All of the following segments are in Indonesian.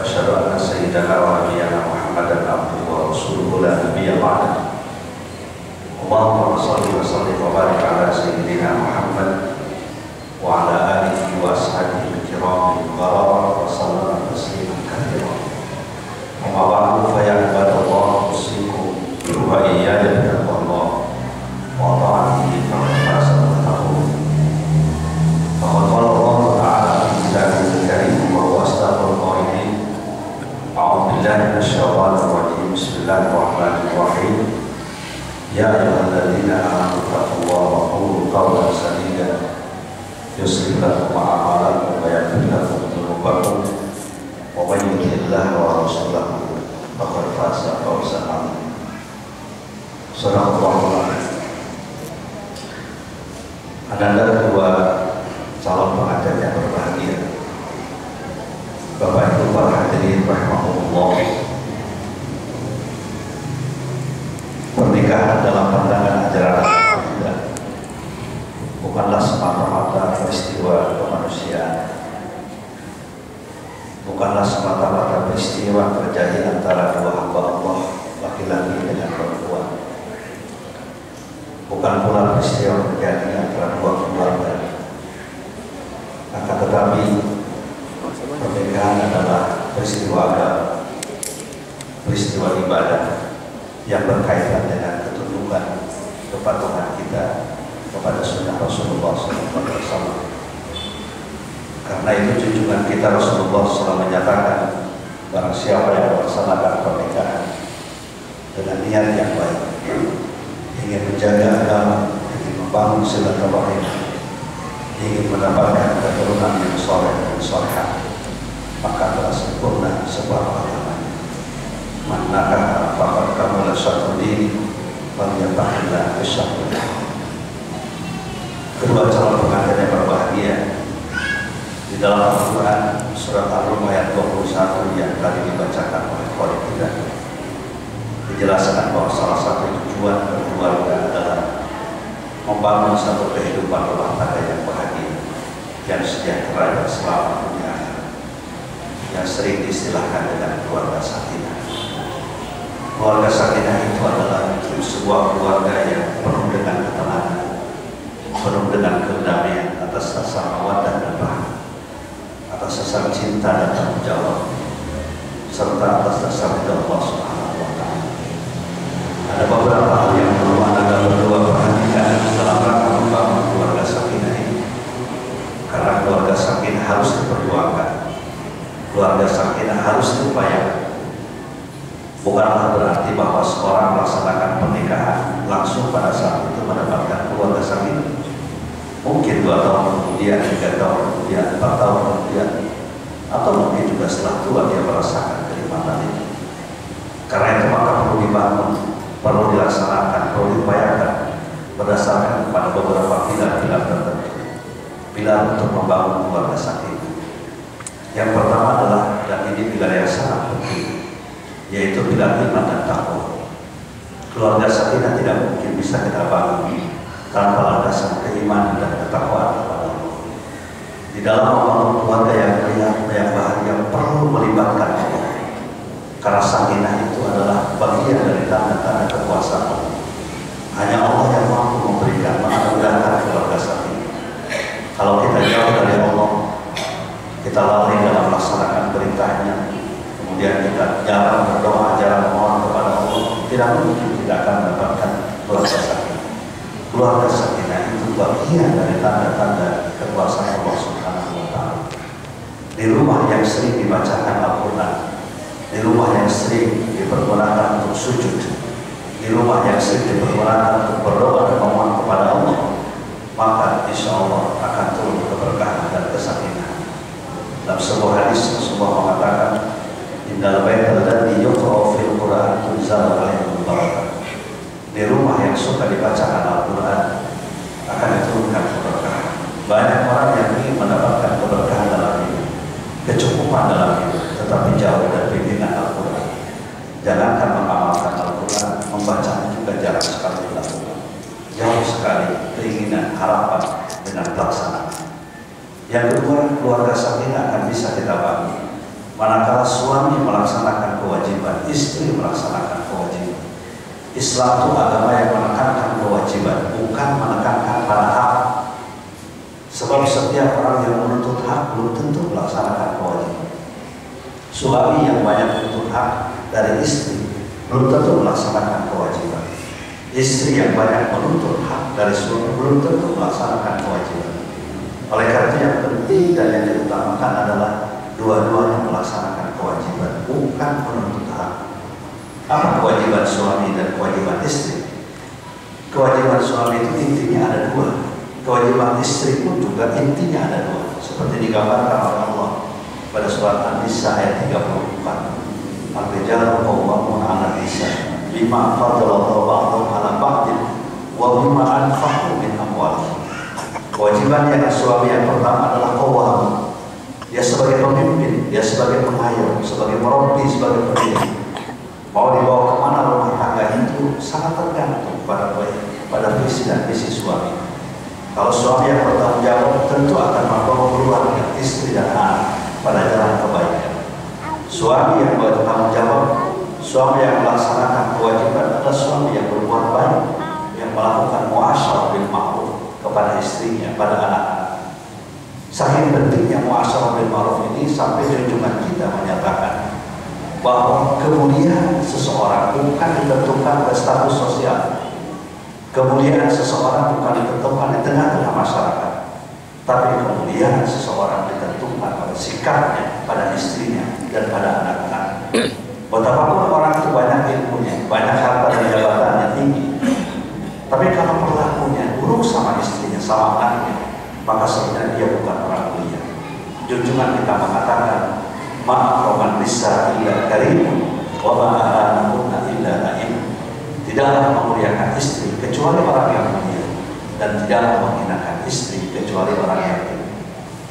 وأشهد أن سيدنا ونبينا محمدا عبده ورسوله لا نبي بعده. اللهم صل وسلم وبارك على سيدنا محمد وعلى آله وأصحابه الكرام البررة وسلم تسليما كثيرا. أما بعد فيا عباد الله أوصيكم وإياي بتقوى الله وطاعته فقد فاز المتقون. فقد قال الله تعالى في كتابه الكريم وهو أصدق القائلين: أعوذ بالله من الشيطان الرجيم. بسم الله الرحمن الرحيم. يا أيها الذين آمنوا اتقوا الله وقولوا قولا سديدا يصلح لكم أعمالكم ويغفر لكم ذنوبكم ومن يطع الله ورسوله فقد فاز فوزا عظيما. Sadaqallahul azim. Ananda kedua calon pengantin yang berbahagia, Bapak Ibu para hadirin rahimahullah. Pernikahan dalam pandangan ajaran Al-Quran bukanlah semata-mata peristiwa kemanusiaan, bukanlah semata-mata peristiwa terjadi antara dua hamba Allah, laki-laki dengan perempuan, bukan pula peristiwa terjadi antara dua keluarga. Akan tetapi pernikahan adalah peristiwa agama, peristiwa ibadah yang berkaitan dengan ketundukan kepatuhan kita kepada sunnah Rasulullah SAW. Karena itu junjungan kita Rasulullah SAW menyatakan, barang siapa yang melaksanakan pernikahan dengan niat yang baik, ingin menjaga agama, ingin membangun silaturahim, ingin mendapatkan keturunan yang soleh dan solehah, maka telah sempurna sebuah pengalaman. Manakah faqad kamala syartul dini falyatahillah bisyartul. Kedua calon pengantin yang berbahagia, di dalam Al-Quran surat Ar-Rum ayat 21 yang tadi dibacakan oleh Khalid kita, dijelaskan bahwa salah satu tujuan berkeluarga adalah membangun satu kehidupan rumah tangga yang bahagia, yang sejahtera dan selamat dunia akhirat, yang sering diistilahkan dengan keluarga sakinah. Keluarga sakinah itu adalah sebuah keluarga yang penuh dengan ketenangan, penuh dengan kedamaian atas dasar mawaddah dan rahmah, atas dasar cinta dan tanggung jawab, serta atas dasar ridha Allah Subhanahu wa Ta'ala. Ada beberapa hal yang perlu Anda berdua perhatikan dalam rangka membangun keluarga sakinah ini, karena keluarga sakinah harus diperjuangkan, keluarga sakinah harus diupayakan. Bukanlah berarti bahwa seorang melaksanakan pernikahan langsung pada saat itu mendapatkan keluarga sakinah. Mungkin 2 tahun kemudian, 3 tahun kemudian, 4 tahun kemudian, atau mungkin juga setelah tua dia merasakan kenikmatan itu. Karena itu maka perlu dibangun, perlu dilaksanakan, perlu diupayakan berdasarkan kepada beberapa pilar-pilar tertentu. Pilar untuk membangun keluarga sakinah. Yang pertama adalah, dan ini pilar yang sangat penting, yaitu pilar iman dan takwa. Keluarga sakinah tidak mungkin bisa kita bangun tanpa landasan keimanan dan ketakwaan kepada Allah. Di dalam membangun keluarga yang bahagia perlu melibatkan Allah, karena sakinah itu adalah bagian dari tanda-tanda kekuasaan Allah. Hanya Allah yang mampu memberikan, menganugerahkan keluarga sakinah. Kalau kita jauh dari Allah, kita lalai dalam melaksanakan perintahnya, kemudian kita jarang berdoa, jarang mohon kepada Allah, tidak mungkin tidak akan mendapatkan keluarga sakinah. Keluarga sakinah itu bagian dari tanda-tanda kekuasaan Allah Subhanahu wa Ta'ala. Di rumah yang sering dibacakan Al-Quran, di rumah yang sering dipergunakan untuk sujud, di rumah yang sering dipergunakan untuk berdoa dan memohon kepada Allah, maka insya Allah akan turun keberkahan dan kesakinah. Dalam sebuah hadis Rasulullah mengatakan, Innal baital ladzi yuqra'u fil Qur'an tunzalu alaihim barakah. Di rumah yang suka dibacakan Al-Quran akan diturunkan keberkahan. Banyak orang yang ingin mendapatkan keberkahan dalam hidup, kecukupan dalam hidup, tetapi jauh dari bimbingan Al-Quran. Jangankan mengamalkan Al-Quran, membacanya juga jarang sekali dilakukan. Jauh sekali keinginan, harapan dengan pelaksanaan. Yang kedua, keluarga sakinah akan bisa kita bangun Manakala suami melaksanakan kewajiban, istri melaksanakan kewajiban. Islam itu agama yang menekankan kewajiban, bukan menekankan pada hak. Sebab setiap orang yang menuntut hak belum tentu melaksanakan kewajiban. Suami yang banyak menuntut hak dari istri belum tentu melaksanakan kewajiban. Istri yang banyak menuntut hak dari suami belum tentu melaksanakan kewajiban. Oleh karena itu yang penting dan yang diutamakan adalah dua-duanya melaksanakan kewajiban, bukan menuntut hak. Apa kewajiban suami dan kewajiban istri? Kewajiban suami itu intinya ada dua. Kewajiban istri pun juga intinya ada dua. Seperti digambarkan oleh Allah pada surat An-Nisa ayat 34. Ar-rijalu qawwamuna 'ala an-nisa bima faddalallahu ba'dahum 'ala ba'din wa bima anfaqu min amwalihim. Kewajiban yang suami yang pertama adalah qawwam. Dia sebagai pemimpin, dia sebagai pengayom, sebagai merobbi, sebagai pendidik. Mau dibawa kemana rumah tangga itu sangat tergantung pada visi dan misi suami. Kalau suami yang bertanggung jawab tentu akan membawa keluarga, istri dan anak pada jalan kebaikan. Suami yang bertanggung jawab, suami yang melaksanakan kewajiban adalah suami yang berbuat baik, yang melakukan muasyarah bil ma'ruf kepada istrinya, pada anak-anak. Saking pentingnya muasyarah bil ma'ruf ini sampai junjungan kita menyatakan bahwa kemuliaan seseorang bukan ditentukan oleh status sosial. Kemuliaan seseorang bukan ditentukan di tengah-tengah masyarakat, tapi kemuliaan seseorang ditentukan pada sikapnya, pada istrinya, dan pada anak-anak. Betapapun orang itu banyak ilmunya, banyak harta dan jabatannya tinggi, tapi kalau perilakunya buruk sama istrinya, sama anaknya, maka sebenarnya dia bukan orang mulia. Junjungan kita mengatakan, ma'akroman nisa illa karimun wa ma'ahanahunna illa na'im. Tidaklah memuliakan istri kecuali orang yang mulia, dan tidaklah menghinakan istri kecuali orang yang mulia.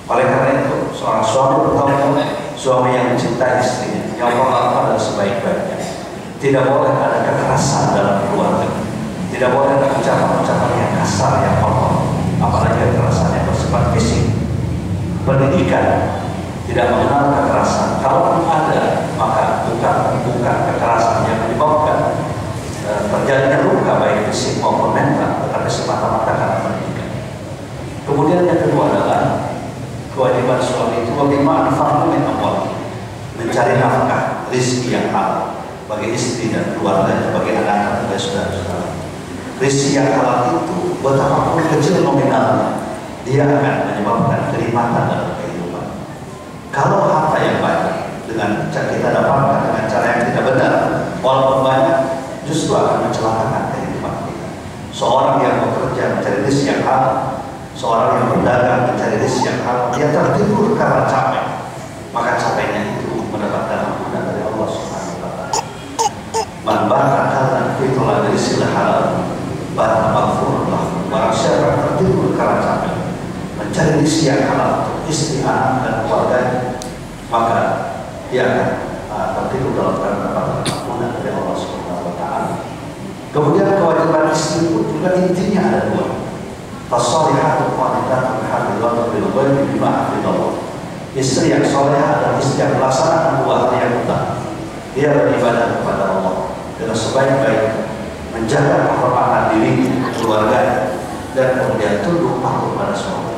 Oleh karena itu, seorang suami bertanggung jawab, suami yang mencintai istrinya, yang berlaku adalah sebaik-baiknya. Tidak boleh ada kekerasan dalam keluarga, tidak boleh ada ucapan-ucapan yang kasar, yang kotor, apalagi kekerasan yang bersifat fisik. Pendidikan tidak mengenal kekerasan. Kalau ada, maka bukan kekerasan yang menyebabkan terjadinya luka baik fisik maupun mental, tetapi semata-mata karena pendidikan. Kemudian yang kedua adalah kewajiban suami itu bagaimana anfaqu min amwalihim, mencari nafkah, rezeki yang halal bagi istri dan keluarganya, bagi anak-anak dan saudara-saudara. Rezeki yang halal itu betapapun kecil nominalnya, dia akan menyebabkan kenikmatan dalam kehidupan. Kalau harta yang banyak dengan kita dapatkan dengan cara yang tidak benar, walaupun banyak, justru akan mencelakakan kehidupan kita. Seorang yang bekerja mencari rezeki yang halal, seorang yang berdagang mencari rezeki yang halal, dia tertidur karena capek, maka capeknya itu mendapatkan ampunan dari Allah Subhanahu wa Ta'ala. Man barakalan fitola dari sila halal, barang maghfurullah. Barang siapa yang tertidur karena capek mencari rezeki yang halal untuk istri, anak dan keluarganya, maka dia akan tertidur dalam keadaan mendapatkan ampunan dari Allah Subhanahu wa Ta'ala. Kemudian kewajiban istri pun juga intinya ada dua. Fasolihatu qanitatun hafizatun bil ghaibi bima hafizallah. Istri yang solehah adalah istri yang melaksanakan dua hal yang utama. Dia beribadah kepada Allah dengan sebaik-baiknya, menjaga kehormatan dirinya, keluarganya, dan kemudian tunduk patuh pada suami.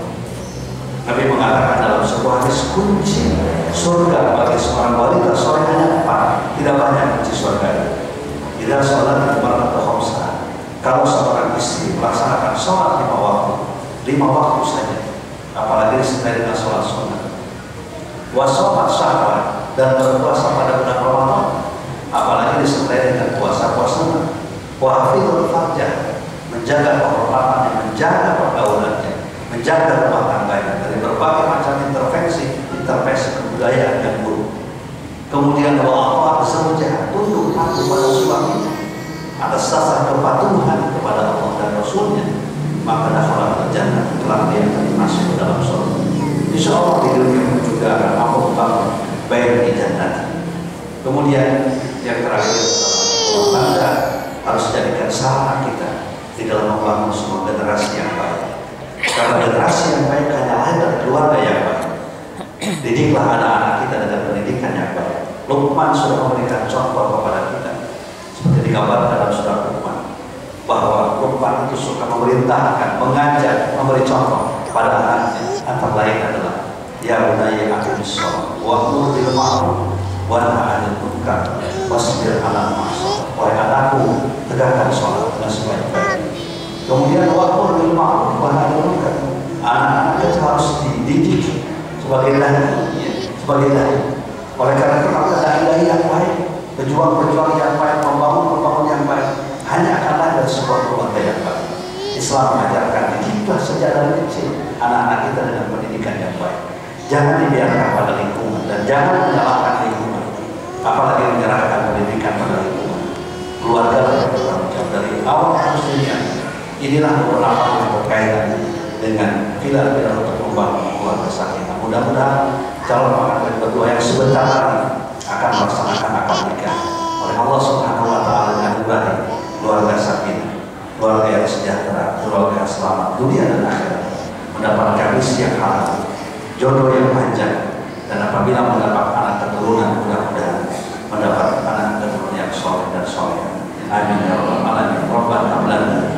Nabi mengatakan dalam sebuah hadis, kunci surga bagi seorang wanita solehahnya apa? Tidak banyak kunci surga. Tidak sholat maratu khamsah. Kalau seorang istri melaksanakan sholat 5 waktu saja, apalagi disertai dengan sholat sunnah, wasomat syahwat, dan berpuasa pada bulan Ramadan, apalagi disertai dengan puasa-puasa, wahfidul farjah, menjaga kehormatannya, menjaga pergaulannya, menjaga rumah tangganya dari berbagai macam intervensi kebudayaan yang buruk. Kemudian Allah bersama tunduk patuh pada suaminya atas dasar kepatuhan kepada Allah dan Rasulnya, maka dakhala al-jannah, telah dia akan masuk ke dalam surga. Insya Allah di dunia juga akan mampu membangun baik di jannah. Kemudian yang terakhir adalah rumah tangga harus jadikan sarana kita di dalam membangun sebuah generasi yang baik. Karena generasi yang baik hanya lahir dari keluarga yang baik. Didiklah anak-anak kita dengan pendidikan yang baik. Luqman sudah memberikan contoh kepada kita, seperti digambarkan dalam surah Luqman, bahwa Luqman itu suka memerintahkan, mengajak, memberi contoh kepada anaknya. Antara lain adalah, ya bunayya aqimis shalah wa'mur bil ma'ruf wa nahy 'anil munkar wasbir 'alal ma'siyah. Wahai anakku, tegakkan sholat dengan sebaik-baiknya. Kemudian wa'mur bil ma'ruf wa nahy 'anil munkar. Anak-anak itu harus dididik sebagai dai, sebagai dai. Oleh karena itu maka dai yang baik, pejuang-pejuang yang baik, pembangun yang baik hanya akan ada sebuah keluarga yang baik. Islam mengajarkan kita sejak dari kecil anak-anak kita dengan pendidikan yang baik. Jangan dibiarkan pada lingkungan dan jangan menyalahkan lingkungan, apalagi menyerahkan pendidikan pada lingkungan. Keluarga yang bertanggung jawab dari awal harusnya. Inilah beberapa yang berkaitan dengan pilar-pilar untuk membangun keluarga sakinah. Mudah-mudahan calon pengantin berdua yang sebentar lagi akan melaksanakan akad nikah oleh Allah Subhanahu wa taala dengan ibadah keluarga sakinah, keluarga yang sejahtera, keluarga yang selamat dunia dan akhirat, mendapatkan rezeki yang halal, jodoh yang panjang, dan apabila mendapat anak keturunan mudah-mudahan mendapat anak keturunan yang soleh dan soleh. Amin ya rabbal alamin. Rabbana hab lana